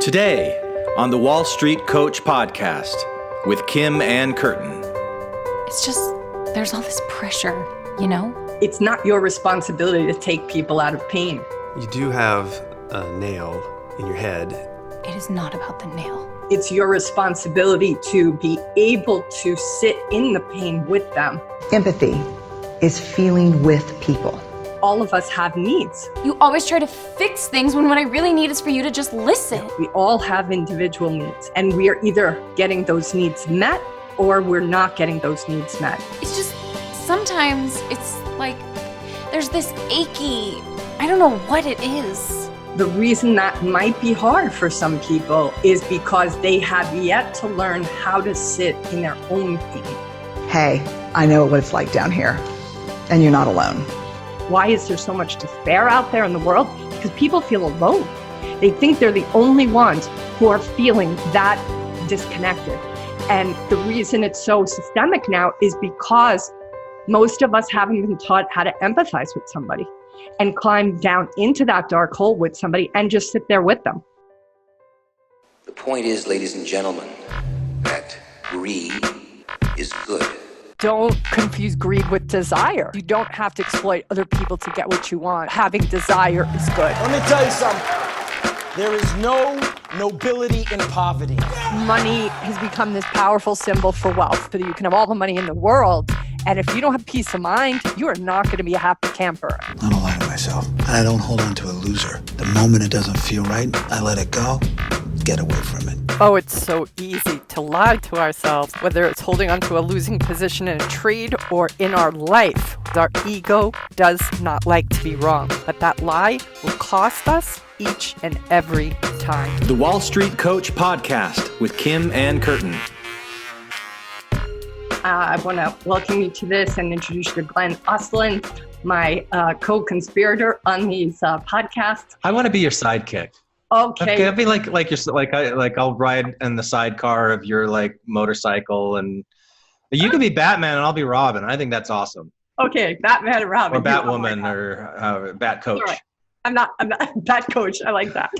Today on the Wall Street Coach podcast with Kim and Curtin. It's just, there's all this pressure, you know? It's not your responsibility to take people out of pain. You do have a nail in your head. It is not about the nail. It's your responsibility to be able to sit in the pain with them. Empathy is feeling with people. All of us have needs. You always try to fix things when what I really need is for you to just listen. We all have individual needs, and we are either getting those needs met or we're not getting those needs met. It's just, sometimes it's like, there's this achy, I don't know what it is. The reason that might be hard for some people is because they have yet to learn how to sit in their own pain. Hey, I know what it's like down here, and you're not alone. Why is there so much despair out there in the world? Because people feel alone. They think they're the only ones who are feeling that disconnected. And the reason it's so systemic now is because most of us haven't been taught how to empathize with somebody and climb down into that dark hole with somebody and just sit there with them. The point is, ladies and gentlemen, that greed is good. Don't confuse greed with desire. You don't have to exploit other people to get what you want. Having desire is good. Let me tell you something. There is no nobility in poverty. Money has become this powerful symbol for wealth, so that you can have all the money in the world. And if you don't have peace of mind, you are not going to be a happy camper. I don't lie to myself. I don't hold on to a loser. The moment it doesn't feel right, I let it go. Get away from it. Oh, it's so easy to lie to ourselves, whether it's holding on to a losing position in a trade or in our life. Our ego does not like to be wrong, but that lie will cost us each and every time. The Wall Street Coach podcast with Kim and Curtin. I want to welcome you to this and introduce you to Glenn Uslan, my co-conspirator on these podcasts. I want to be your sidekick. Okay. I'll be I'll ride in the sidecar of your motorcycle, and you can be Batman and I'll be Robin. I think that's awesome. Okay, Batman and Robin. Or Batwoman or Bat Coach. Right. I'm not Bat Coach. I like that.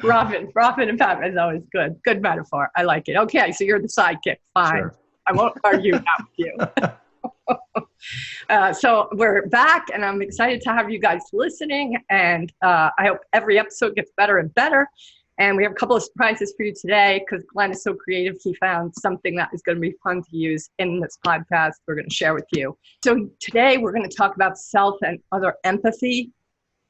Robin and Batman is always good. Good metaphor. I like it. Okay, so you're the sidekick. Fine. Sure. I won't argue that with you. So we're back, and I'm excited to have you guys listening, and I hope every episode gets better and better. And we have a couple of surprises for you today because Glenn is so creative. He found something that is going to be fun to use in this podcast we're going to share with you. So today we're going to talk about self and other empathy,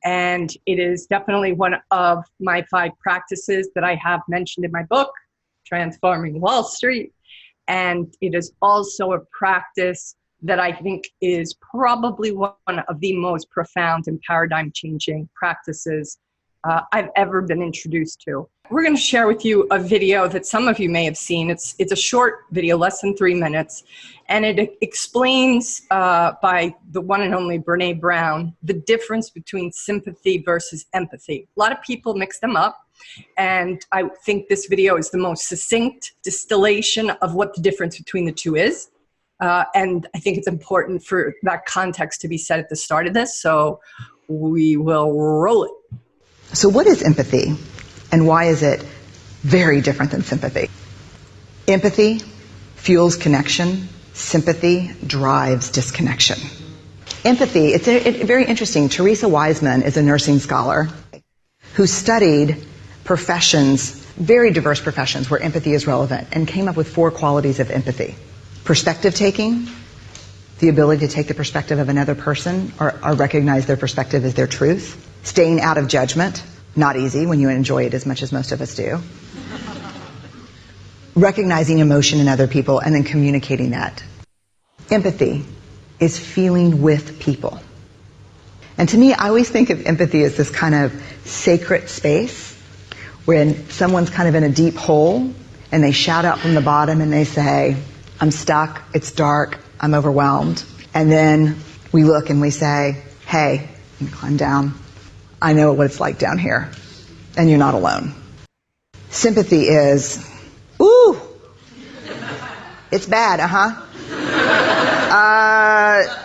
and it is definitely one of my 5 practices that I have mentioned in my book, Transforming Wall Street. And it is also a practice that I think is probably one of the most profound and paradigm-changing practices I've ever been introduced to. We're going to share with you a video that some of you may have seen. It's a short video, less than 3 minutes, and it explains by the one and only Brené Brown the difference between sympathy versus empathy. A lot of people mix them up, and I think this video is the most succinct distillation of what the difference between the two is. And I think it's important for that context to be set at the start of this, so we will roll it. So what is empathy, and why is it very different than sympathy? Empathy fuels connection. Sympathy drives disconnection. Empathy, it's very interesting. Theresa Wiseman is a nursing scholar who studied professions, very diverse professions where empathy is relevant, and came up with 4 qualities of empathy. Perspective taking, the ability to take the perspective of another person or recognize their perspective as their truth. Staying out of judgment, not easy when you enjoy it as much as most of us do. Recognizing emotion in other people and then communicating that. Empathy is feeling with people. And to me, I always think of empathy as this kind of sacred space when someone's kind of in a deep hole and they shout out from the bottom and they say, I'm stuck, it's dark, I'm overwhelmed. And then we look and we say, hey, and climb down. I know what it's like down here, and you're not alone. Sympathy is, ooh, it's bad,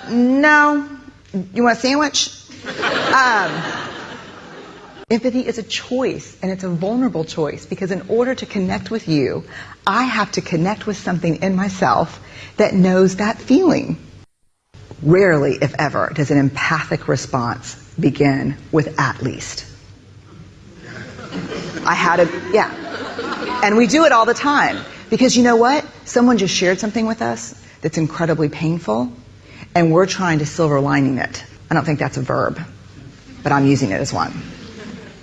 no, you want a sandwich? Empathy is a choice, and it's a vulnerable choice, because in order to connect with you, I have to connect with something in myself that knows that feeling. Rarely, if ever, does an empathic response begin with "at least." And we do it all the time. Because you know what? Someone just shared something with us that's incredibly painful, and we're trying to silver lining it. I don't think that's a verb, but I'm using it as one.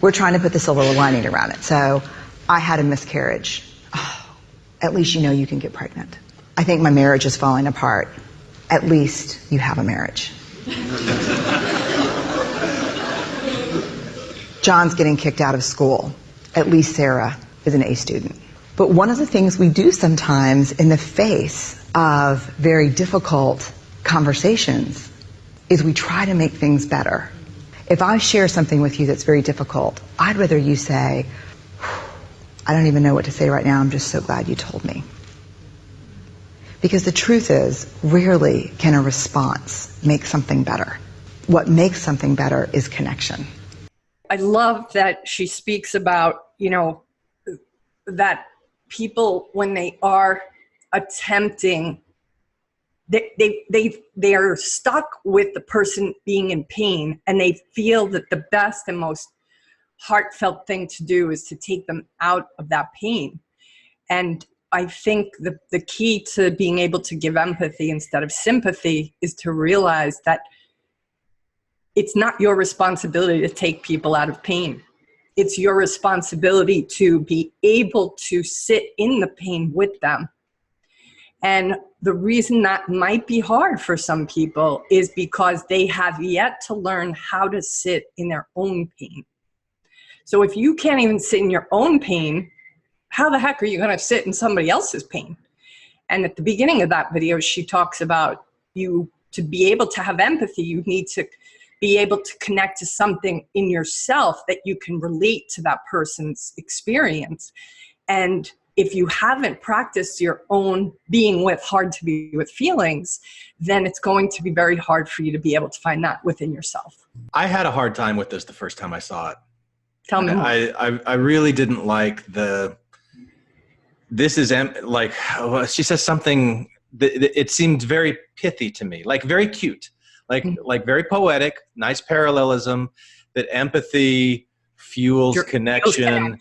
We're trying to put the silver lining around it. So, I had a miscarriage. Oh, at least you know you can get pregnant. I think my marriage is falling apart. At least you have a marriage. John's getting kicked out of school. At least Sarah is an A student. But one of the things we do sometimes in the face of very difficult conversations is we try to make things better. If I share something with you that's very difficult, I'd rather you say, "I don't even know what to say right now, I'm just so glad you told me." Because the truth is, rarely can a response make something better. What makes something better is connection. I love that she speaks about, that people, when they are attempting, they are stuck with the person being in pain, and they feel that the best and most heartfelt thing to do is to take them out of that pain. And I think the key to being able to give empathy instead of sympathy is to realize that it's not your responsibility to take people out of pain. It's your responsibility to be able to sit in the pain with them. And the reason that might be hard for some people is because they have yet to learn how to sit in their own pain. So if you can't even sit in your own pain, how the heck are you going to sit in somebody else's pain? And at the beginning of that video, she talks about to be able to have empathy, you need to be able to connect to something in yourself that you can relate to that person's experience. And if you haven't practiced your own being with hard to be with feelings, then it's going to be very hard for you to be able to find that within yourself. I had a hard time with this the first time I saw it. Tell me more. I really didn't like she says something that it seemed very pithy to me, like very cute, like very poetic, nice parallelism, that empathy fuels connection,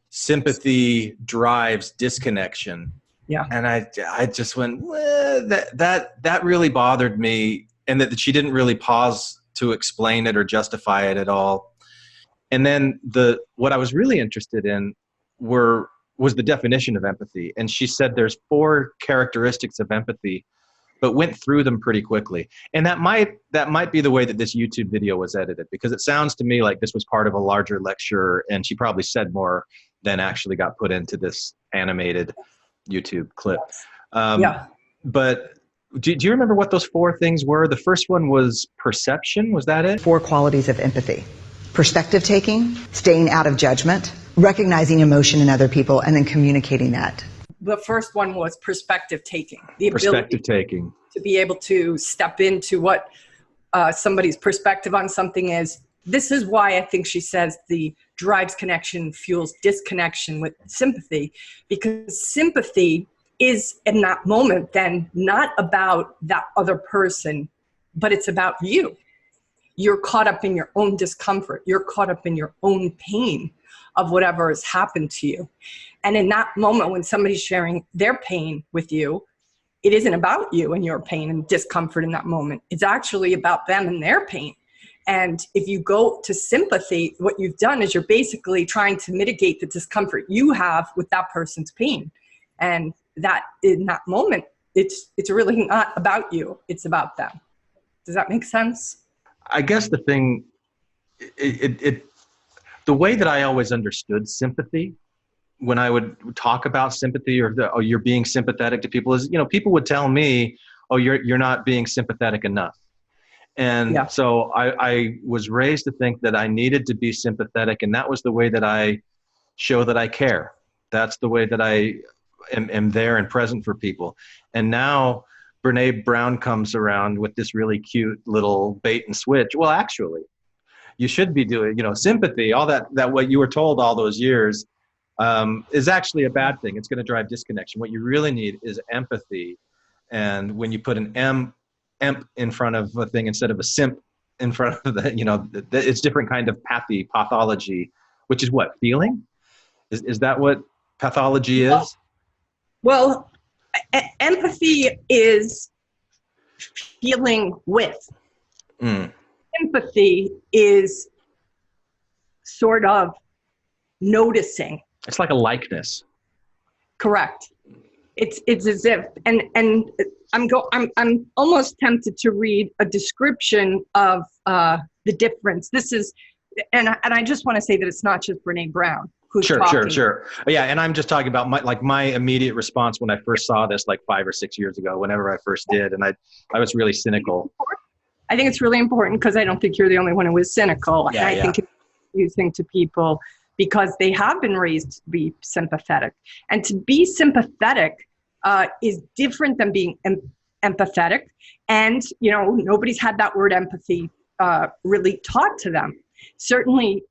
sympathy drives disconnection. Yeah. And I just went, that really bothered me, and that she didn't really pause to explain it or justify it at all. And then what I was really interested in was the definition of empathy. And she said there's 4 characteristics of empathy, but went through them pretty quickly. And that might be the way that this YouTube video was edited, because it sounds to me like this was part of a larger lecture, and she probably said more than actually got put into this animated YouTube clip. But do you remember what those 4 things were? The first one was perception. Was that it? 4 qualities of empathy: perspective taking, staying out of judgment, recognizing emotion in other people, and then communicating that. The first one was perspective taking. The perspective taking. To be able to step into what somebody's perspective on something is. This is why I think she says the drives connection fuels disconnection with sympathy, because sympathy is in that moment then not about that other person, but it's about you. You're caught up in your own discomfort. You're caught up in your own pain of whatever has happened to you. And in that moment, when somebody's sharing their pain with you, it isn't about you and your pain and discomfort in that moment. It's actually about them and their pain. And if you go to sympathy, what you've done is you're basically trying to mitigate the discomfort you have with that person's pain. And that in that moment, it's really not about you. It's about them. Does that make sense? I guess the thing, the way that I always understood sympathy, when I would talk about sympathy or you're being sympathetic to people, is, people would tell me, oh, you're not being sympathetic enough. And so I was raised to think that I needed to be sympathetic, and that was the way that I show that I care. That's the way that I am there and present for people. And now Brene Brown comes around with this really cute little bait and switch. Well, actually, you should be doing. Sympathy, all that what you were told all those years is actually a bad thing. It's going to drive disconnection. What you really need is empathy. And when you put an emp in front of a thing instead of a simp in front of it's different kind of pathology, which is what, feeling? Is that what pathology is? Well, empathy is feeling with. Sympathy is sort of noticing. It's like a likeness. Correct. It's as if, and I'm almost tempted to read a description of the difference. This is, and I just want to say that it's not just Brene Brown who's talking. Sure. Yeah, and I'm just talking about my immediate response when I first saw this, like 5 or 6 years ago, whenever I first did, and I was really cynical. I think it's really important because I don't think you're the only one who was cynical. Yeah, and I think it's confusing to people because they have been raised to be sympathetic. And to be sympathetic is different than being empathetic. And, nobody's had that word empathy really taught to them. Certainly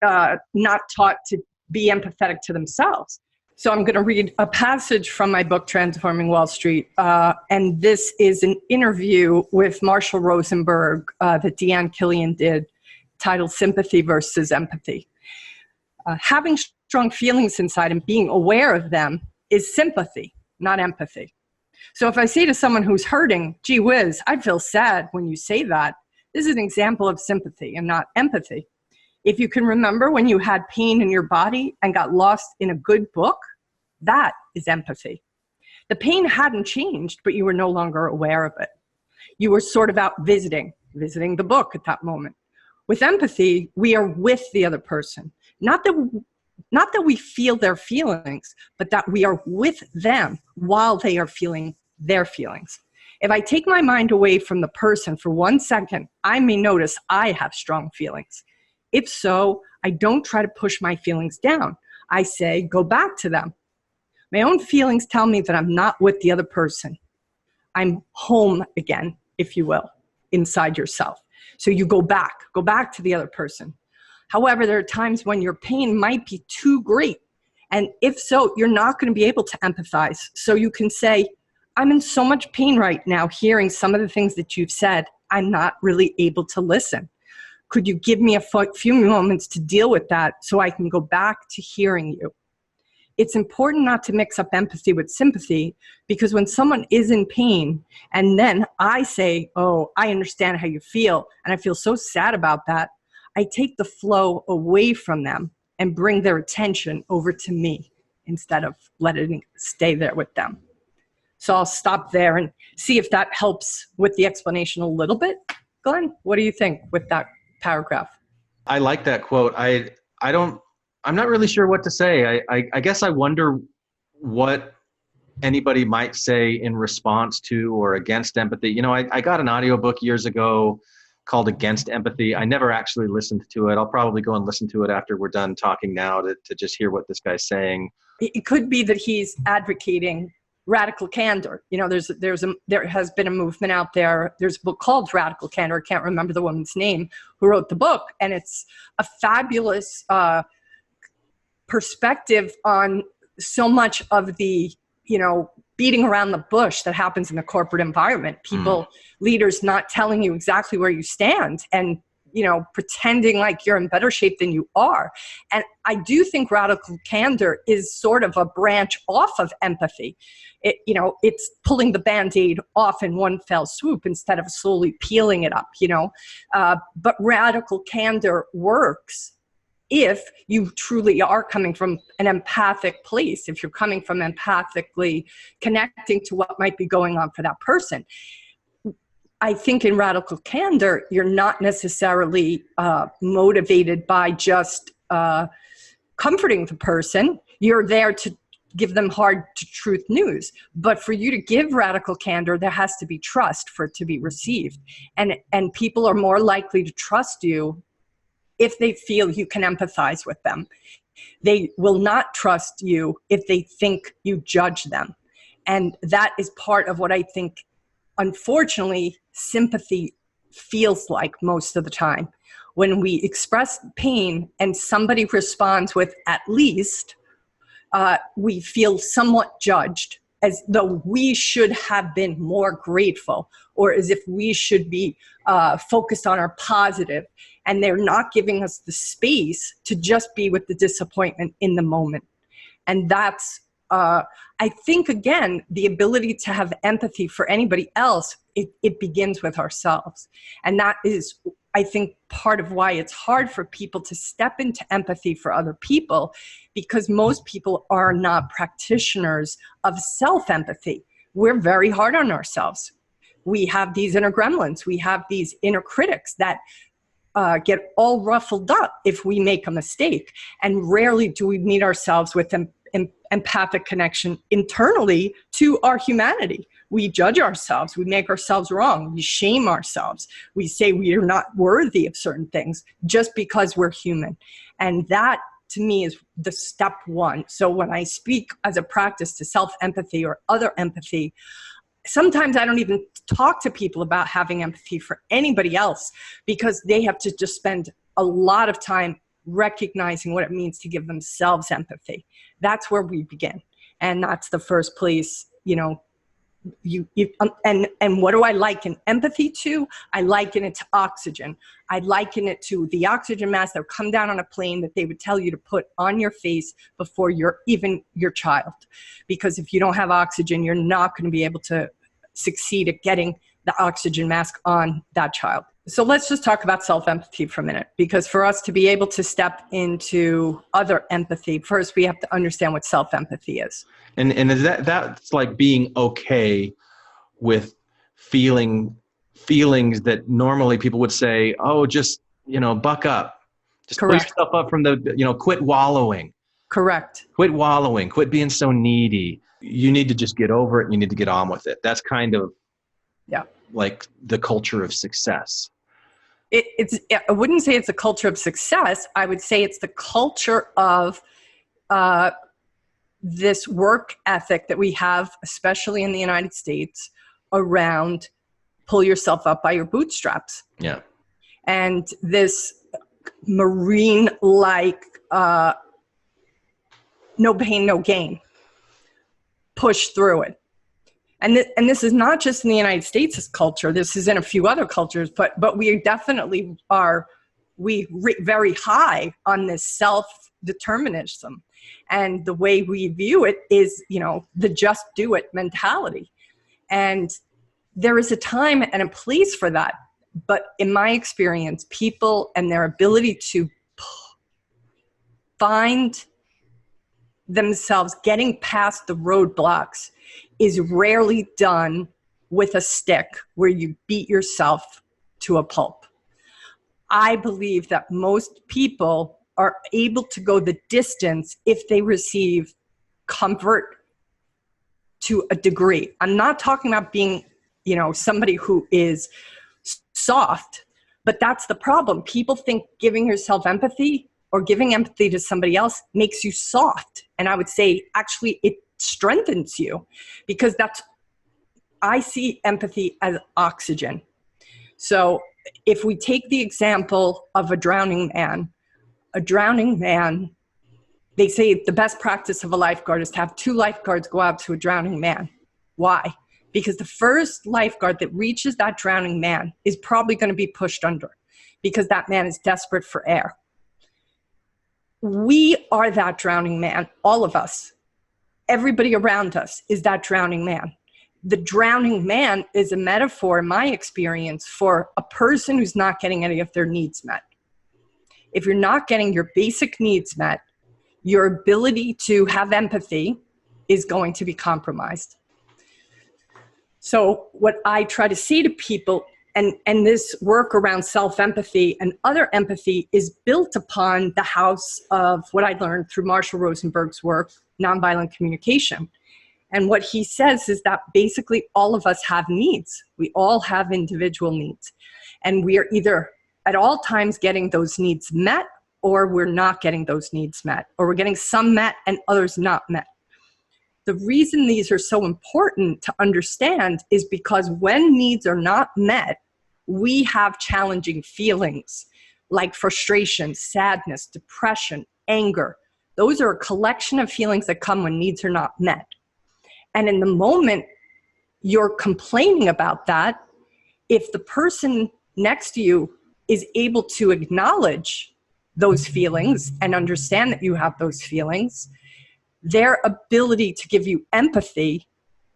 not taught to be empathetic to themselves. So I'm going to read a passage from my book, Transforming Wall Street. And this is an interview with Marshall Rosenberg that Deanne Killian did, titled Sympathy versus Empathy. Having strong feelings inside and being aware of them is sympathy, not empathy. So if I say to someone who's hurting, gee whiz, I feel sad when you say that, this is an example of sympathy and not empathy. If you can remember when you had pain in your body and got lost in a good book, that is empathy. The pain hadn't changed, but you were no longer aware of it. You were sort of out visiting the book at that moment. With empathy, we are with the other person. Not that we feel their feelings, but that we are with them while they are feeling their feelings. If I take my mind away from the person for 1 second, I may notice I have strong feelings. If so, I don't try to push my feelings down. I say, go back to them. My own feelings tell me that I'm not with the other person. I'm home again, if you will, inside yourself. So you go back to the other person. However, there are times when your pain might be too great. And if so, you're not going to be able to empathize. So you can say, I'm in so much pain right now, hearing some of the things that you've said. I'm not really able to listen. Could you give me a few moments to deal with that so I can go back to hearing you? It's important not to mix up empathy with sympathy, because when someone is in pain and then I say, oh, I understand how you feel and I feel so sad about that, I take the flow away from them and bring their attention over to me instead of letting it stay there with them. So I'll stop there and see if that helps with the explanation a little bit. Glenn, what do you think with that paragraph? I like that quote. I'm not really sure what to say. I guess I wonder what anybody might say in response to or against empathy. I got an audiobook years ago called Against Empathy. I never actually listened to it. I'll probably go and listen to it after we're done talking now to just hear what this guy's saying. It could be that he's advocating radical candor. There has been a movement out there. There's a book called Radical Candor. I can't remember the woman's name who wrote the book. And it's a fabulous perspective on so much of the, beating around the bush that happens in the corporate environment. People, leaders not telling you exactly where you stand and, pretending like you're in better shape than you are. And I do think radical candor is sort of a branch off of empathy. It's pulling the Band-Aid off in one fell swoop instead of slowly peeling it up, but radical candor works if you truly are coming from an empathic place, if you're coming from empathically connecting to what might be going on for that person. I think in radical candor, you're not necessarily motivated by just comforting the person. You're there to give them hard to truth news. But for you to give radical candor, there has to be trust for it to be received. And people are more likely to trust you if they feel you can empathize with them. They will not trust you if they think you judge them. And that is part of what I think, unfortunately, sympathy feels like most of the time. when we express pain and somebody responds with at least, we feel somewhat judged, as though we should have been more grateful, or as if we should be focused on our positive, and they're not giving us the space to just be with the disappointment in the moment. And that's, I think, again, the ability to have empathy for anybody else, it begins with ourselves. And that is, I think, part of why it's hard for people to step into empathy for other people, because most people are not practitioners of self-empathy. We're very hard on ourselves. We have these inner gremlins. We have these inner critics that get all ruffled up if we make a mistake. And rarely do we meet ourselves with empathic connection internally to our humanity. We judge ourselves. We make ourselves wrong. We shame ourselves. We say we are not worthy of certain things just because we're human. And that, to me, is the step one. So when I speak as a practice to self-empathy or other empathy, sometimes I don't even talk to people about having empathy for anybody else, because they have to just spend a lot of time recognizing what it means to give themselves empathy. That's where we begin. And that's the first place, and what do I liken empathy to? I liken it to oxygen. I liken it to the oxygen mask that would come down on a plane that they would tell you to put on your face before you're even your child. Because if you don't have oxygen, you're not going to be able to succeed at getting the oxygen mask on that child. So let's just talk about self-empathy for a minute, because for us to be able to step into other empathy, first we have to understand what self-empathy is. And is that's like being okay with feelings that normally people would say, oh, just, buck up. Just pull yourself up from the, quit wallowing. Correct. Quit wallowing. Quit being so needy. You need to just get over it and you need to get on with it. That's kind of like the culture of success. I wouldn't say it's a culture of success. I would say it's the culture of this work ethic that we have, especially in the United States, around pull yourself up by your bootstraps. Yeah. And this marine-like no pain, no gain. Push through it. And this is not just in the United States' culture. This is in a few other cultures, but we definitely are very high on this self-determinism. And the way we view it is, the just do it mentality. And there is a time and a place for that. But in my experience, people and their ability to find themselves getting past the roadblocks is rarely done with a stick where you beat yourself to a pulp. I believe that most people are able to go the distance if they receive comfort to a degree. I'm not talking about being, somebody who is soft, but that's the problem. People think giving yourself empathy or giving empathy to somebody else makes you soft. And I would say, actually, it strengthens you, because I see empathy as oxygen. So if we take the example of a drowning man, they say the best practice of a lifeguard is to have 2 lifeguards go out to a drowning man. Why? Because the first lifeguard that reaches that drowning man is probably going to be pushed under, because that man is desperate for air. We are that drowning man, all of us. Everybody around us is that drowning man. The drowning man is a metaphor, in my experience, for a person who's not getting any of their needs met. If you're not getting your basic needs met, your ability to have empathy is going to be compromised. So what I try to say to people, and this work around self-empathy and other empathy is built upon the house of what I learned through Marshall Rosenberg's work, Nonviolent Communication. And what he says is that basically all of us have needs. We all have individual needs. And we are either at all times getting those needs met, or we're not getting those needs met, or we're getting some met and others not met. The reason these are so important to understand is because when needs are not met, we have challenging feelings. like frustration, sadness, depression, anger. Those are a collection of feelings that come when needs are not met. And in the moment you're complaining about that, if the person next to you is able to acknowledge those feelings and understand that you have those feelings, their ability to give you empathy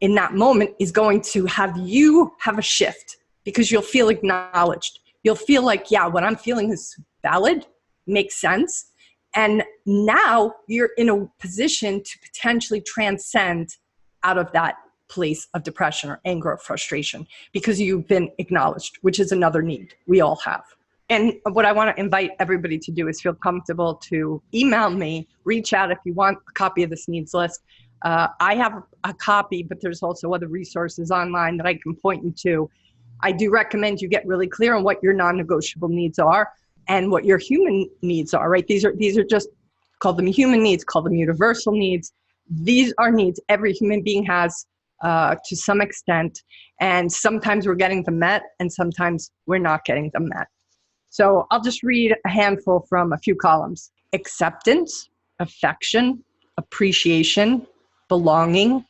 in that moment is going to have you have a shift, because you'll feel acknowledged. You'll feel like, yeah, what I'm feeling is valid, makes sense. And now you're in a position to potentially transcend out of that place of depression or anger or frustration, because you've been acknowledged, which is another need we all have. And what I want to invite everybody to do is feel comfortable to email me, reach out if you want a copy of this needs list. I have a copy, but there's also other resources online that I can point you to. I do recommend you get really clear on what your non-negotiable needs are and what your human needs are, right? These are just, call them human needs, call them universal needs. These are needs every human being has to some extent. And sometimes we're getting them met and sometimes we're not getting them met. So I'll just read a handful from a few columns. Acceptance, affection, appreciation, belonging.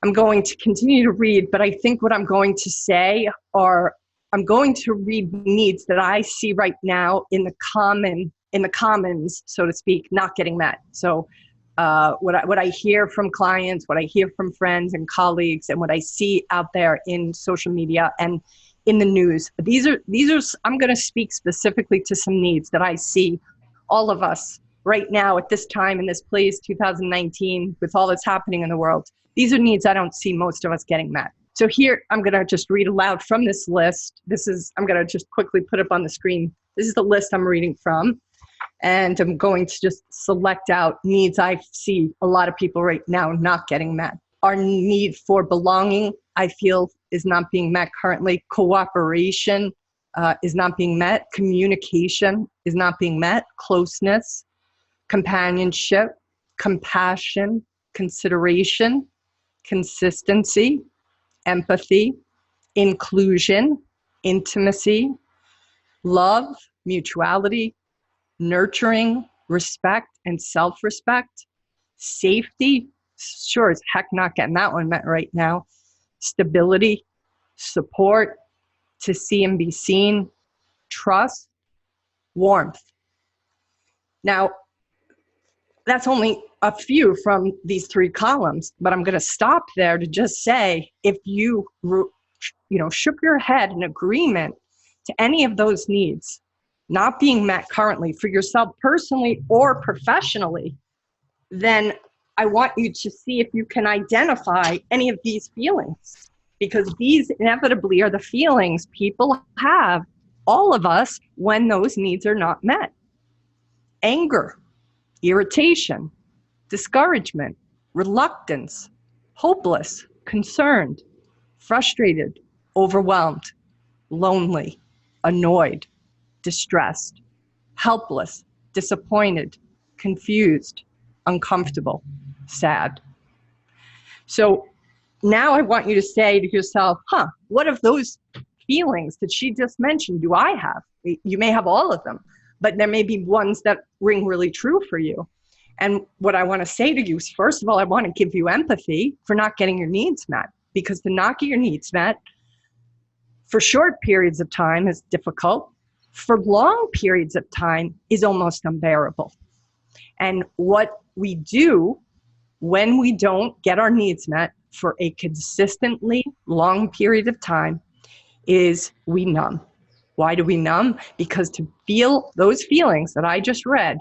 I'm going to continue to read, but I think what I'm going to say are, I'm going to read needs that I see right now in the commons, so to speak, not getting met. So what I hear from clients, what I hear from friends and colleagues, and what I see out there in social media and in the news. These are I'm going to speak specifically to some needs that I see all of us right now at this time in this place, 2019, with all that's happening in the world. These are needs I don't see most of us getting met. So here, I'm going to just read aloud from this list. I'm going to just quickly put up on the screen. This is the list I'm reading from. And I'm going to just select out needs I see a lot of people right now not getting met. Our need for belonging, I feel, is not being met currently. Cooperation is not being met. Communication is not being met. Closeness, companionship, compassion, consideration, consistency, empathy, inclusion, intimacy, love, mutuality, nurturing, respect, and self-respect, safety, sure as heck not getting that one met right now, stability, support, to see and be seen, trust, warmth. Now, that's only a few from these three columns, but I'm going to stop there to just say, if you shook your head in agreement to any of those needs not being met currently for yourself personally or professionally, then I want you to see if you can identify any of these feelings, because these inevitably are the feelings people have, all of us, when those needs are not met. Anger, irritation, discouragement, reluctance, hopeless, concerned, frustrated, overwhelmed, lonely, annoyed, distressed, helpless, disappointed, confused, uncomfortable, sad. So now I want you to say to yourself, what of those feelings that she just mentioned do I have? You may have all of them, but there may be ones that ring really true for you. And what I want to say to you is, first of all, I want to give you empathy for not getting your needs met, because to not get your needs met for short periods of time is difficult. For long periods of time is almost unbearable. And what we do when we don't get our needs met for a consistently long period of time is we numb. Why do we numb? Because to feel those feelings that I just read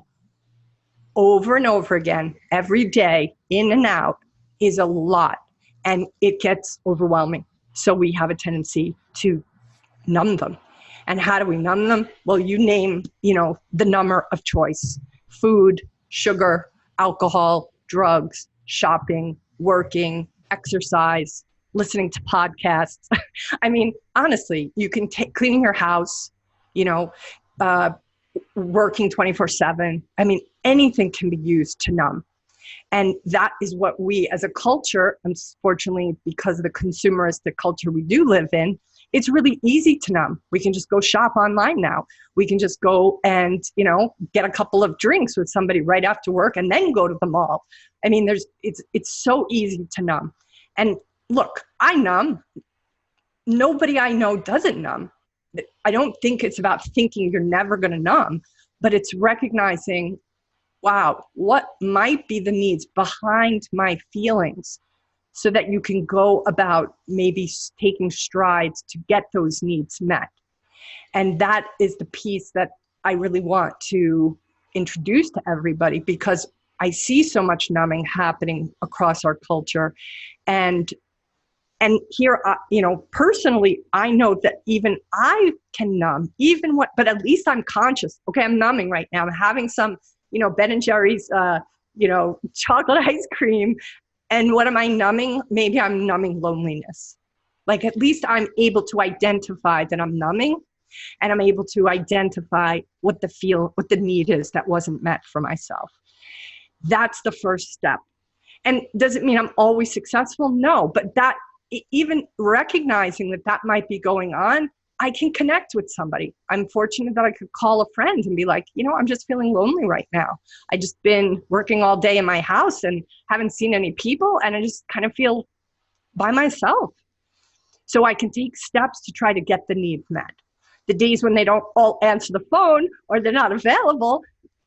over and over again, every day, in and out, is a lot. And it gets overwhelming. So we have a tendency to numb them. And how do we numb them? Well, you name, the number of choice: food, sugar, alcohol, drugs, shopping, working, exercise, listening to podcasts. I mean, honestly, you can take cleaning your house, working 24/7. I mean, anything can be used to numb. And that is what we as a culture, unfortunately, because of the consumeristic culture we do live in, it's really easy to numb. We can just go shop online now. We can just go and, get a couple of drinks with somebody right after work and then go to the mall. I mean, it's so easy to numb. And look, I numb. Nobody I know doesn't numb. I don't think it's about thinking you're never going to numb, but it's recognizing, wow, what might be the needs behind my feelings, so that you can go about maybe taking strides to get those needs met. And that is the piece that I really want to introduce to everybody, because I see so much numbing happening across our culture. And here, personally, I know that even I can numb, but at least I'm conscious. Okay, I'm numbing right now. I'm having some, Ben and Jerry's, chocolate ice cream. And what am I numbing? Maybe I'm numbing loneliness. Like, at least I'm able to identify that I'm numbing, and I'm able to identify what the need is that wasn't met for myself. That's the first step. And does it mean I'm always successful? No, but that, even recognizing that might be going on, I can connect with somebody. I'm fortunate that I could call a friend and be like, I'm just feeling lonely right now. I just been working all day in my house and haven't seen any people, and I just kind of feel by myself. So I can take steps to try to get the needs met. The days when they don't all answer the phone or they're not available,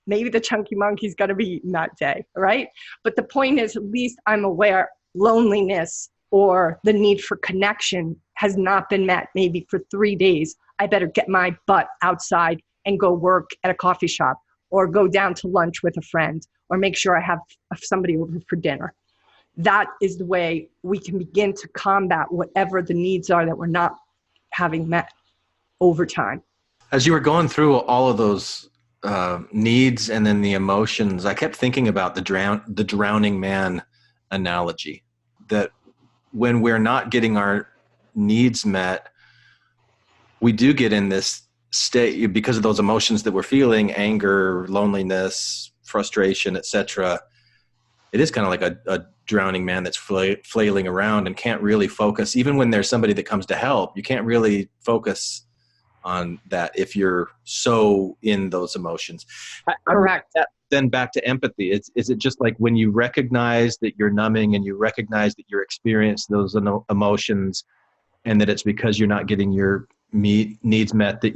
maybe the chunky monkey's got to be eaten that day, right? But the point is, at least I'm aware loneliness or the need for connection has not been met maybe for 3 days. I better get my butt outside and go work at a coffee shop, or go down to lunch with a friend, or make sure I have somebody over for dinner. That is the way we can begin to combat whatever the needs are that we're not having met over time. As you were going through all of those needs and then the emotions, I kept thinking about the drowning man analogy, that when we're not getting our needs met, we do get in this state because of those emotions that we're feeling, anger, loneliness, frustration, etc. It is kind of like a drowning man that's flailing around and can't really focus. Even when there's somebody that comes to help, you can't really focus on that if you're so in those emotions. Correct. Then back to empathy. Is it just like when you recognize that you're numbing and you recognize that you're experiencing those emotions, and that it's because you're not getting your needs met, that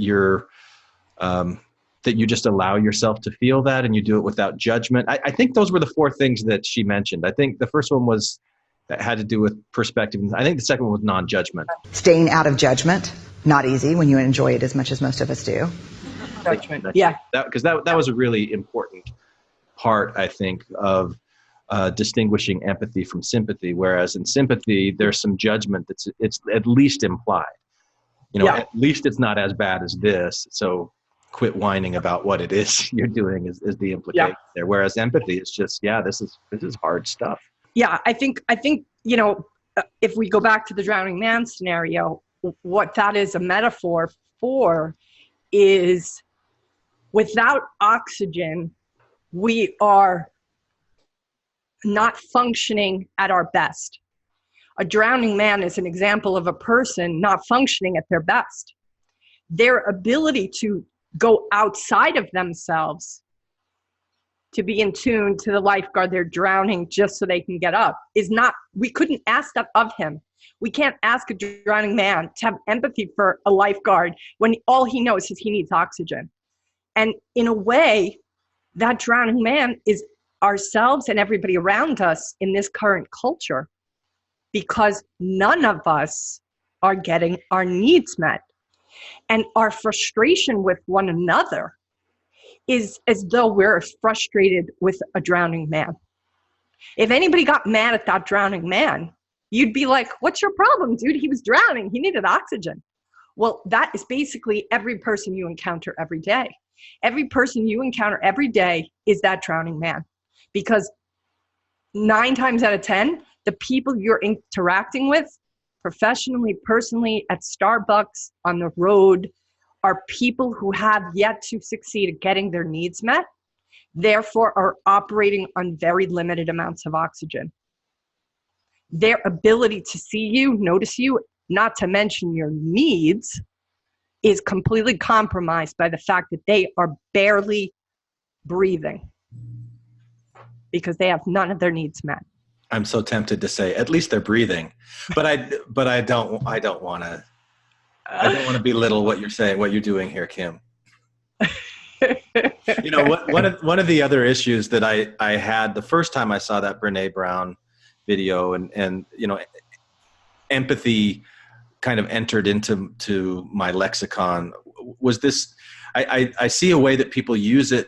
that you just allow yourself to feel that, and you do it without judgment? I think those were the 4 things that she mentioned. I think the first one that had to do with perspective. I think the second one was non-judgment. Staying out of judgment, not easy when you enjoy it as much as most of us do. Judgment. Yeah. Because that was a really important part, I think, of distinguishing empathy from sympathy. Whereas in sympathy, there's some judgment it's at least implied. At least it's not as bad as this. So quit whining about what it is you're doing is the implication there. Whereas empathy is just, this is hard stuff. Yeah, I think if we go back to the drowning man scenario, what that is a metaphor for is, without oxygen, we are not functioning at our best. A drowning man is an example of a person not functioning at their best. Their ability to go outside of themselves, to be in tune to the lifeguard they're drowning just so they can get up, we couldn't ask that of him. We can't ask a drowning man to have empathy for a lifeguard when all he knows is he needs oxygen. And in a way, that drowning man is ourselves and everybody around us in this current culture, because none of us are getting our needs met. And our frustration with one another is as though we're frustrated with a drowning man. If anybody got mad at that drowning man, you'd be like, what's your problem, dude? He was drowning. He needed oxygen. Well, that is basically every person you encounter every day. Every person you encounter every day is that drowning man. Because 9 times out of 10, the people you're interacting with, professionally, personally, at Starbucks, on the road, are people who have yet to succeed at getting their needs met, therefore are operating on very limited amounts of oxygen. Their ability to see you, notice you, not to mention your needs, is completely compromised by the fact that they are barely breathing because they have none of their needs met. I'm so tempted to say, at least they're breathing, but I don't want to belittle what you're saying, what you're doing here, Kim. You know, one of the other issues that I had the first time I saw that Brene Brown video, and you know, empathy kind of entered into my lexicon, was this. I see a way that people use it,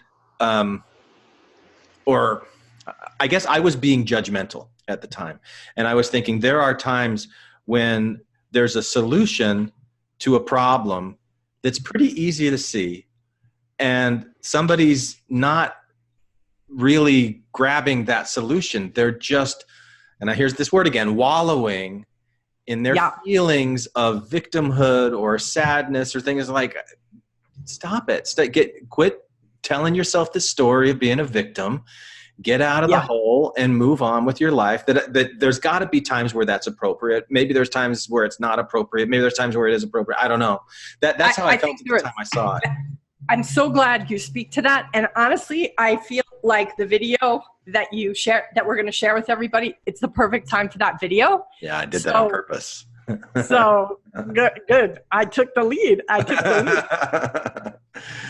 or I guess I was being judgmental at the time, and I was thinking there are times when there's a solution to a problem that's pretty easy to see, and somebody's not really grabbing that solution. They're just, and here's this word again, wallowing in their feelings of victimhood or sadness or things like, stop it. Quit telling yourself this story of being a victim. Get out of the hole and move on with your life. That there's got to be times where that's appropriate. Maybe there's times where it's not appropriate. Maybe there's times where it is appropriate. I don't know. That's how I felt at the time I saw it. I'm so glad you speak to that. And honestly, I feel like the video that you share, that we're going to share with everybody, it's the perfect time for that video. Yeah, I did that on purpose. So good. I took the lead.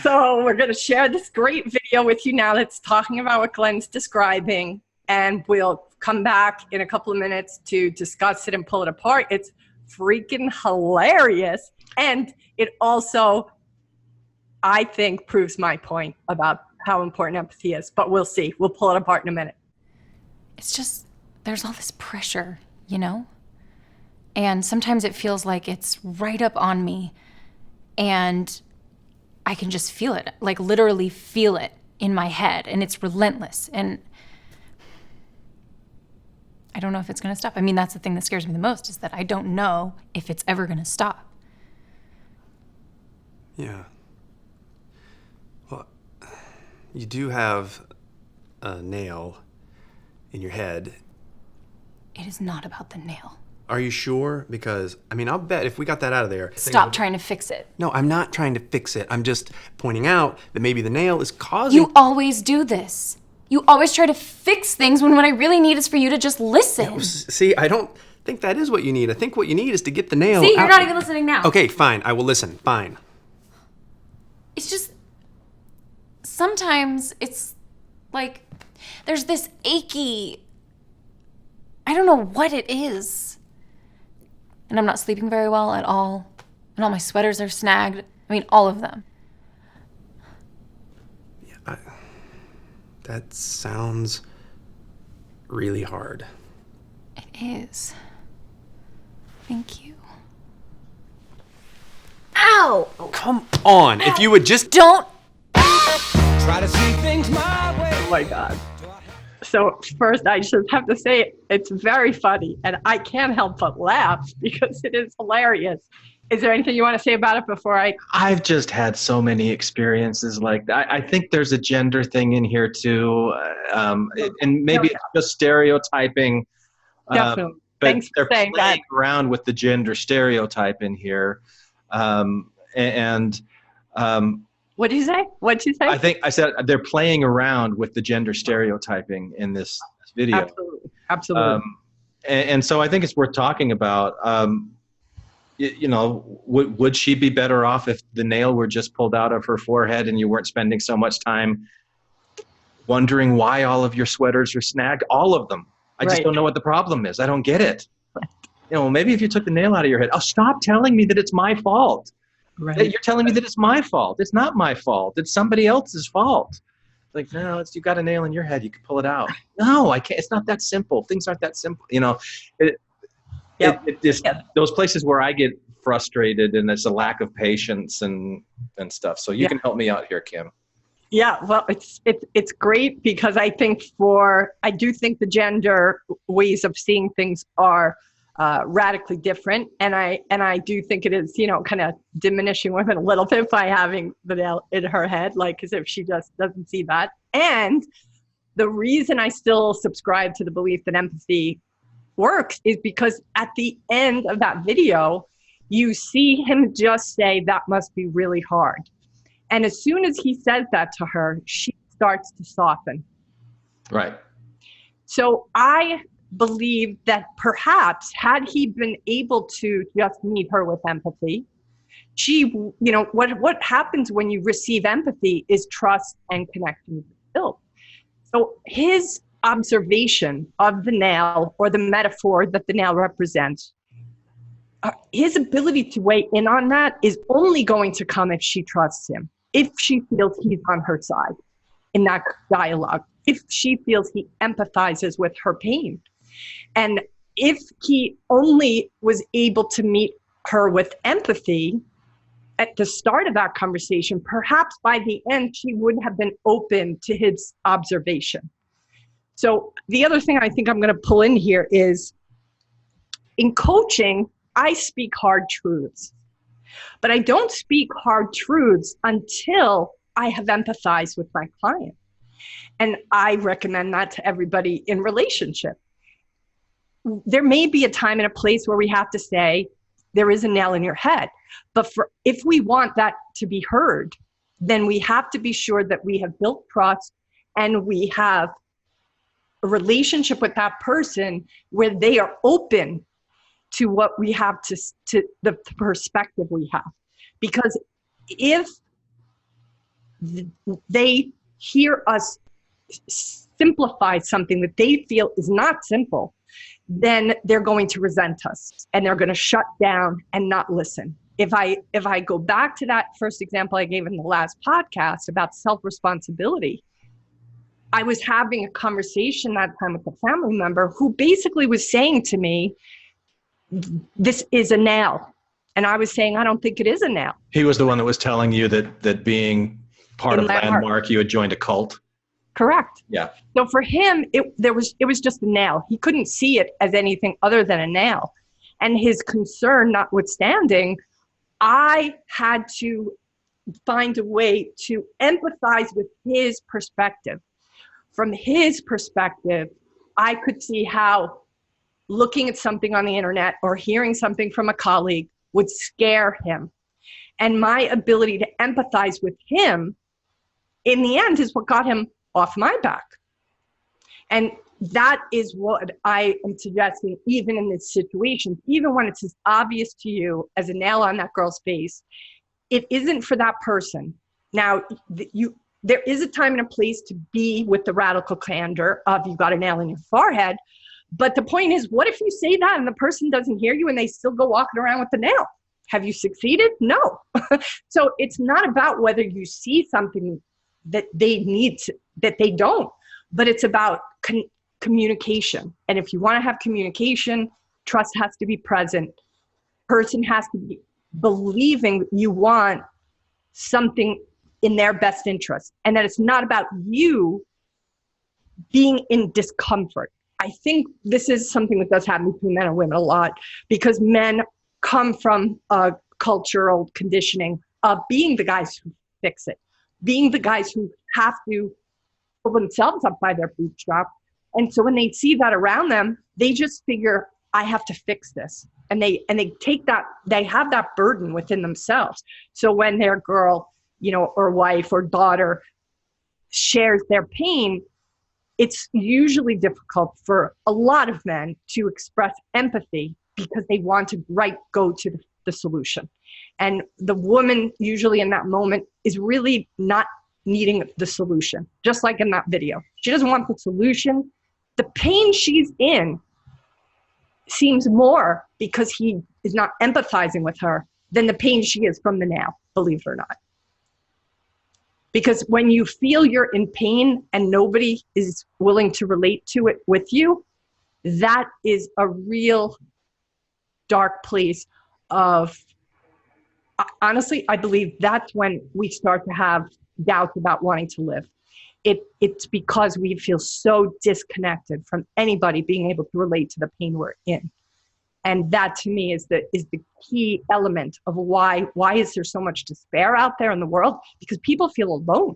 So we're going to share this great video with you now that's talking about what Glenn's describing, and we'll come back in a couple of minutes to discuss it and pull it apart. It's freaking hilarious. And it also, I think, proves my point about how important empathy is, but we'll see. We'll pull it apart in a minute. It's just, there's all this pressure, you know? And sometimes it feels like it's right up on me, and I can just feel it, like literally feel it in my head, and it's relentless. And I don't know if it's going to stop. I mean, that's the thing that scares me the most, is that I don't know if it's ever going to stop. Yeah. Well, you do have a nail in your head. It is not about the nail. Are you sure? Because, I mean, I'll bet if we got that out of there... Stop trying to fix it. No, I'm not trying to fix it. I'm just pointing out that maybe the nail is causing... You always do this. You always try to fix things when what I really need is for you to just listen. No, see, I don't think that is what you need. I think what you need is to get the nail See, out. you're not even listening now. Okay, fine. I will listen. Fine. It's just... Sometimes it's like there's this achy... I don't know what it is. And I'm not sleeping very well at all. And all my sweaters are snagged. I mean, all of them. Yeah, that sounds really hard. It is. Thank you. Ow! Oh, come on. Ow. If you would just... Don't... Try to see things my way. Oh my God. So first, I just have to say it's very funny, and I can't help but laugh because it is hilarious. Is there anything you want to say about it before I've just had so many experiences like that. I think there's a gender thing in here too, and maybe it's just stereotyping. Definitely. But Thanks for saying that. Playing around with the gender stereotype in here, What did you say? What'd you say? I think I said they're playing around with the gender stereotyping in this video. Absolutely. And so I think it's worth talking about. You know, would she be better off if the nail were just pulled out of her forehead and you weren't spending so much time wondering why all of your sweaters are snagged? All of them. I just don't know what the problem is. I don't get it. You know, maybe if you took the nail out of your head, stop telling me that it's my fault. Right. You're telling me that it's my fault. It's not my fault. It's somebody else's fault. Like, no, you got a nail in your head. You can pull it out. No, I can't. It's not that simple. Things aren't that simple. You know, those places where I get frustrated, and there's a lack of patience and stuff. So you can help me out here, Kim. Yeah, well, it's great because I do think the gender ways of seeing things are radically different, and I do think it is, you know, kind of diminishing women a little bit by having the nail in her head, like as if she just doesn't see that. And the reason I still subscribe to the belief that empathy works is because at the end of that video, you see him just say, "That must be really hard." And as soon as he says that to her, she starts to soften. Right. So I believe that perhaps had he been able to just meet her with empathy, what happens when you receive empathy is trust and connection built. So his observation of the nail, or the metaphor that the nail represents, his ability to weigh in on that is only going to come if she trusts him, if she feels he's on her side in that dialogue, if she feels he empathizes with her pain. And if he only was able to meet her with empathy at the start of that conversation, perhaps by the end, she would have been open to his observation. So the other thing I think I'm going to pull in here is, in coaching, I speak hard truths, but I don't speak hard truths until I have empathized with my client. And I recommend that to everybody in relationship. There may be a time and a place where we have to say, there is a nail in your head. But if we want that to be heard, then we have to be sure that we have built trust and we have a relationship with that person where they are open to what we have to the perspective we have. Because if they hear us simplify something that they feel is not simple, then they're going to resent us and they're going to shut down and not listen. If I go back to that first example I gave in the last podcast about self-responsibility, I was having a conversation that time with a family member who basically was saying to me, this is a nail. And I was saying, I don't think it is a nail. He was the one that was telling you that being part of Landmark, you had joined a cult. Correct. Yeah. So for him, it was just a nail. He couldn't see it as anything other than a nail. And his concern notwithstanding, I had to find a way to empathize with his perspective. From his perspective, I could see how looking at something on the internet or hearing something from a colleague would scare him. And my ability to empathize with him, in the end, is what got him off my back. And that is what I am suggesting, even in this situation, even when it's as obvious to you as a nail on that girl's face, it isn't for that person. Now, there is a time and a place to be with the radical candor of you've got a nail in your forehead. But the point is, what if you say that and the person doesn't hear you and they still go walking around with the nail? Have you succeeded? No. So it's not about whether you see something that they need to, that they don't, but it's about communication. And if you want to have communication, trust has to be present. Person has to be believing you want something in their best interest, and that it's not about you being in discomfort. I think this is something that does happen between men and women a lot, because men come from a cultural conditioning of being the guys who fix it, being the guys who have to pull themselves up by their bootstrap. And so when they see that around them, they just figure, I have to fix this. And they take that, they have that burden within themselves. So when their girl, or wife or daughter shares their pain, it's usually difficult for a lot of men to express empathy because they want to go to the solution. And the woman usually in that moment is really not needing the solution, just like in that video. She doesn't want the solution. The pain she's in seems more because he is not empathizing with her than the pain she is from the nail, believe it or not. Because when you feel you're in pain and nobody is willing to relate to it with you, that is a real dark place of, honestly, I believe that's when we start to have doubts about wanting to live. It's because we feel so disconnected from anybody being able to relate to the pain we're in. And that to me is the key element of why is there so much despair out there in the world? Because people feel alone.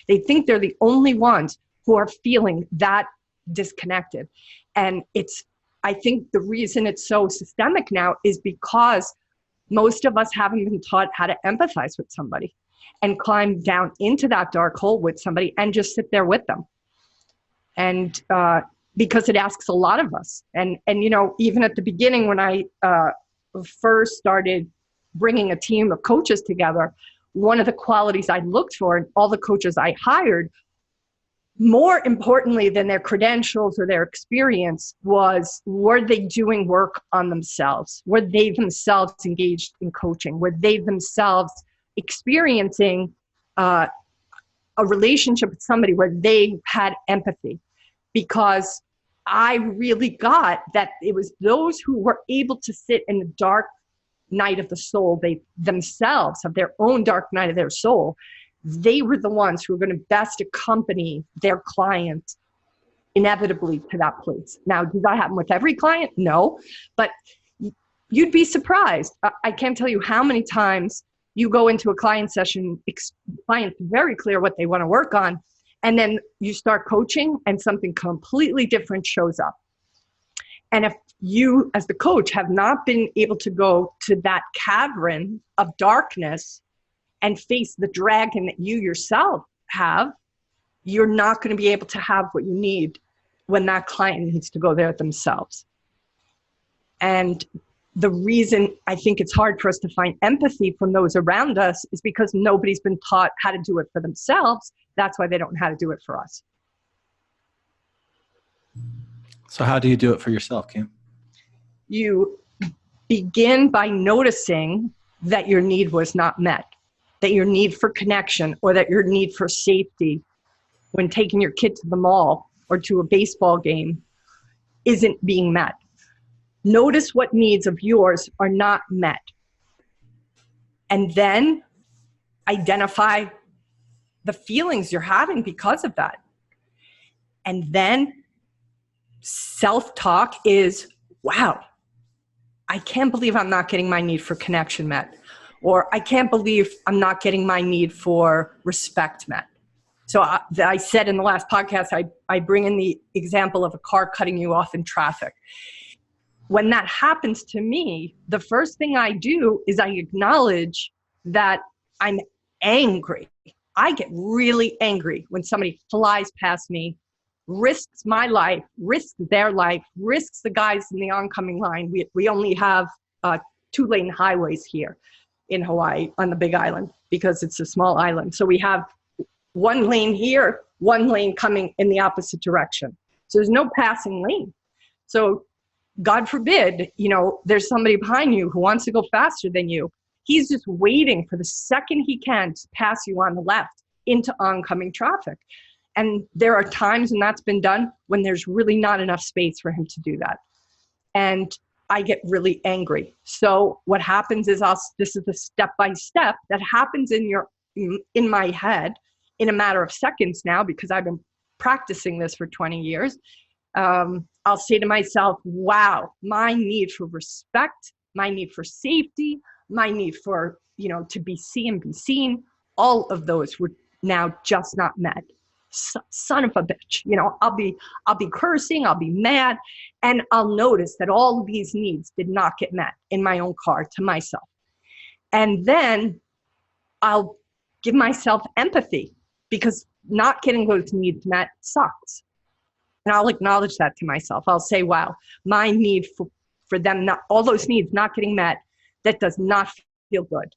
They think they're the only ones who are feeling that disconnected. And it's I think the reason it's so systemic now is because most of us haven't been taught how to empathize with somebody and climb down into that dark hole with somebody and just sit there with them. And because it asks a lot of us. And you know, even at the beginning when I first started bringing a team of coaches together, one of the qualities I looked for in all the coaches I hired, more importantly than their credentials or their experience, was, were they doing work on themselves? Were they themselves engaged in coaching? Were they themselves experiencing a relationship with somebody where they had empathy? Because I really got that it was those who were able to sit in the dark night of the soul, they themselves have their own dark night of their soul. They were the ones who were going to best accompany their client inevitably to that place. Now, does that happen with every client? No, but you'd be surprised. I can't tell you how many times you go into a client session, client's very clear what they want to work on, and then you start coaching and something completely different shows up. And if you, as the coach, have not been able to go to that cavern of darkness and face the dragon that you yourself have, you're not going to be able to have what you need when that client needs to go there themselves. And the reason I think it's hard for us to find empathy from those around us is because nobody's been taught how to do it for themselves. That's why they don't know how to do it for us. So how do you do it for yourself, Kim? You begin by noticing that your need was not met, that your need for connection or that your need for safety when taking your kid to the mall or to a baseball game isn't being met. Notice what needs of yours are not met. And then identify the feelings you're having because of that. And then self-talk is, wow, I can't believe I'm not getting my need for connection met. Or I can't believe I'm not getting my need for respect met. So I said in the last podcast, I bring in the example of a car cutting you off in traffic. When that happens to me, the first thing I do is I acknowledge that I'm angry. I get really angry when somebody flies past me, risks my life, risks their life, risks the guys in the oncoming line. We only have 2-lane highways here in Hawaii on the Big Island because it's a small island. So we have 1 lane here, 1 lane coming in the opposite direction. So there's no passing lane. So God forbid, you know, there's somebody behind you who wants to go faster than you. He's just waiting for the second he can to pass you on the left into oncoming traffic. And there are times when that's been done when there's really not enough space for him to do that. And I get really angry. So what happens is this is the step-by-step that happens in my head in a matter of seconds now, because I've been practicing this for 20 years. I'll say to myself, wow, my need for respect, my need for safety, my need for, you know, to be seen, all of those were now just not met. Son of a bitch, you know, I'll be cursing, I'll be mad, and I'll notice that all of these needs did not get met in my own car to myself. And then I'll give myself empathy, because not getting those needs met sucks. And I'll acknowledge that to myself. I'll say, wow, my need for them, not all those needs not getting met, that does not feel good.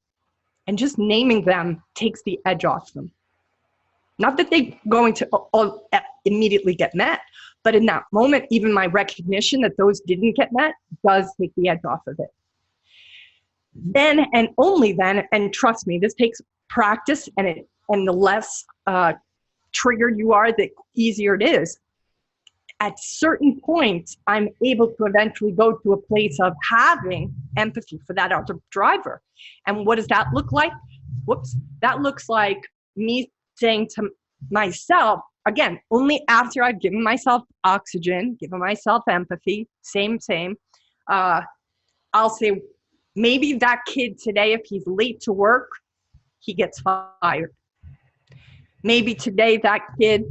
And just naming them takes the edge off them. Not that they're going to all immediately get met, but in that moment, even my recognition that those didn't get met does take the edge off of it. Then and only then, and trust me, this takes practice, and the less triggered you are, the easier it is. At certain points, I'm able to eventually go to a place of having empathy for that other driver. And what does that look like? That looks like me saying to myself, again, only after I've given myself oxygen, given myself empathy, same. I'll say, maybe that kid today, if he's late to work, he gets fired. Maybe today that kid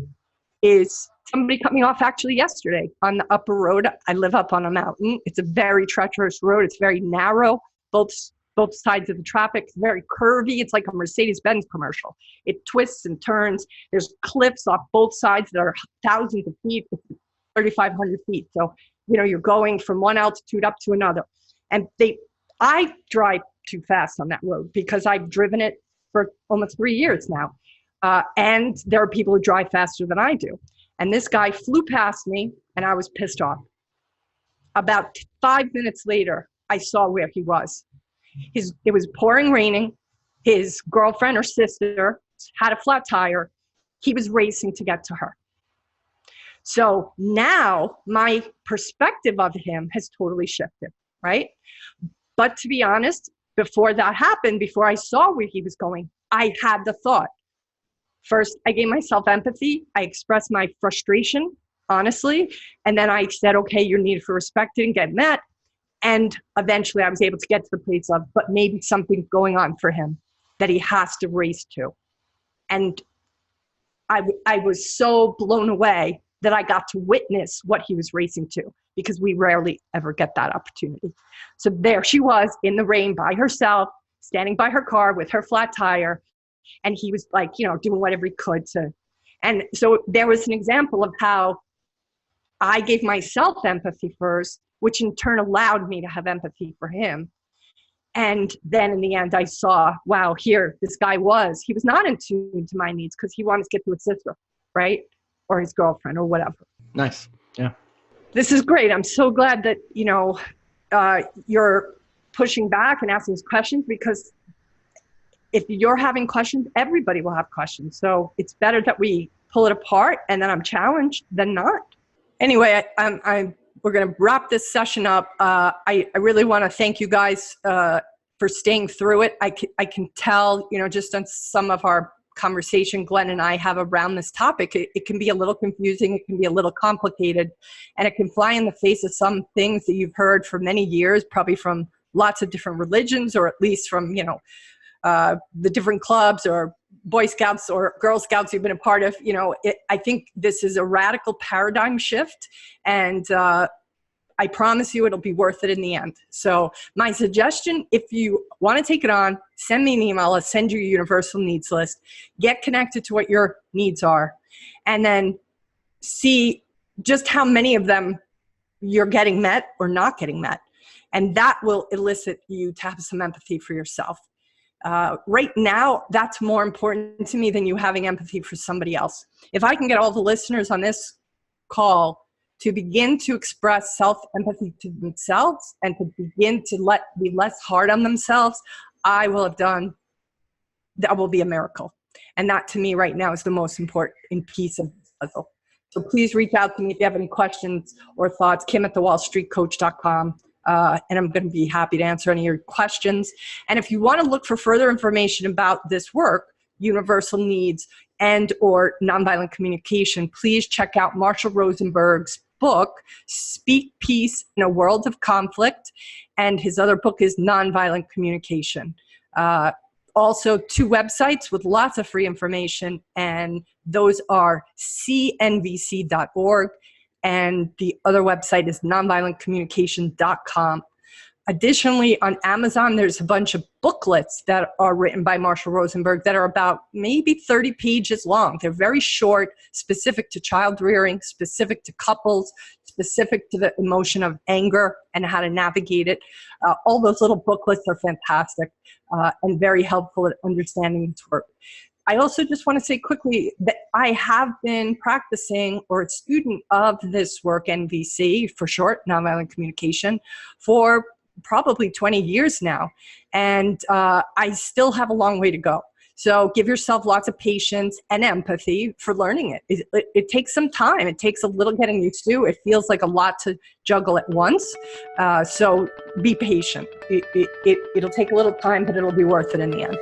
is somebody cut me off actually yesterday on the upper road. I live up on a mountain. It's a very treacherous road. It's very narrow. Both sides of the traffic. It's very curvy. It's like a Mercedes-Benz commercial. It twists and turns. There's cliffs off both sides that are thousands of feet, 3,500 feet. So, you're going from one altitude up to another. And I drive too fast on that road because I've driven it for almost 3 years now. And there are people who drive faster than I do. And this guy flew past me and I was pissed off. About 5 minutes later, I saw where he was. It was pouring raining. His girlfriend or sister had a flat tire. He was racing to get to her. So now my perspective of him has totally shifted, right? But to be honest, before that happened, before I saw where he was going, I had the thought. First, I gave myself empathy. I expressed my frustration, honestly. And then I said, okay, your need for respect didn't get met. And eventually I was able to get to the place of, but maybe something's going on for him that he has to race to. And I was so blown away that I got to witness what he was racing to, because we rarely ever get that opportunity. So there she was in the rain by herself, standing by her car with her flat tire. And he was like, doing whatever he could to. And so there was an example of how I gave myself empathy first, which in turn allowed me to have empathy for him. And then in the end, I saw, wow, here, this guy he was not in tune to my needs because he wanted to get to his sister, right? Or his girlfriend or whatever. Nice. Yeah. This is great. I'm so glad that, you're pushing back and asking these questions, because if you're having questions, everybody will have questions. So it's better that we pull it apart and then I'm challenged than not. Anyway, we're going to wrap this session up. I really want to thank you guys for staying through it. I can tell, just on some of our conversation Glenn and I have around this topic, it can be a little confusing, it can be a little complicated, and it can fly in the face of some things that you've heard for many years, probably from lots of different religions, or at least from, the different clubs or Boy Scouts or Girl Scouts you've been a part of. I think this is a radical paradigm shift, and I promise you it'll be worth it in the end. So my suggestion, if you want to take it on, send me an email. I'll send you a universal needs list. Get connected to what your needs are, and then see just how many of them you're getting met or not getting met. And that will elicit you to have some empathy for yourself. Right now, that's more important to me than you having empathy for somebody else. If I can get all the listeners on this call to begin to express self-empathy to themselves and to begin to be less hard on themselves, that will be a miracle. And that to me right now is the most important piece of the puzzle. So please reach out to me if you have any questions or thoughts, kim@thewallstreetcoach.com. And I'm going to be happy to answer any of your questions. And if you want to look for further information about this work, universal needs and or nonviolent communication, please check out Marshall Rosenberg's book, Speak Peace in a World of Conflict. And his other book is Nonviolent Communication. Also 2 websites with lots of free information, and those are cnvc.org. And the other website is nonviolentcommunication.com. Additionally, on Amazon, there's a bunch of booklets that are written by Marshall Rosenberg that are about maybe 30 pages long. They're very short, specific to child rearing, specific to couples, specific to the emotion of anger and how to navigate it. All those little booklets are fantastic and very helpful at understanding its work. I also just want to say quickly that I have been practicing or a student of this work, NVC for short, nonviolent communication, for probably 20 years now. And I still have a long way to go. So give yourself lots of patience and empathy for learning it. It takes some time. It takes a little getting used to. It feels like a lot to juggle at once. So be patient. It'll take a little time, but it'll be worth it in the end.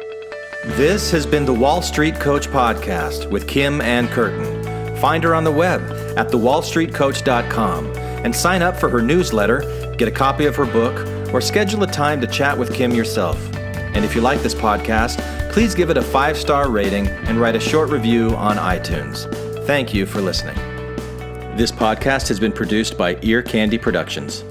This has been the Wall Street Coach Podcast with Kim and Curtin. Find her on the web at thewallstreetcoach.com and sign up for her newsletter, get a copy of her book, or schedule a time to chat with Kim yourself. And if you like this podcast, please give it a 5-star rating and write a short review on iTunes. Thank you for listening. This podcast has been produced by Ear Candy Productions.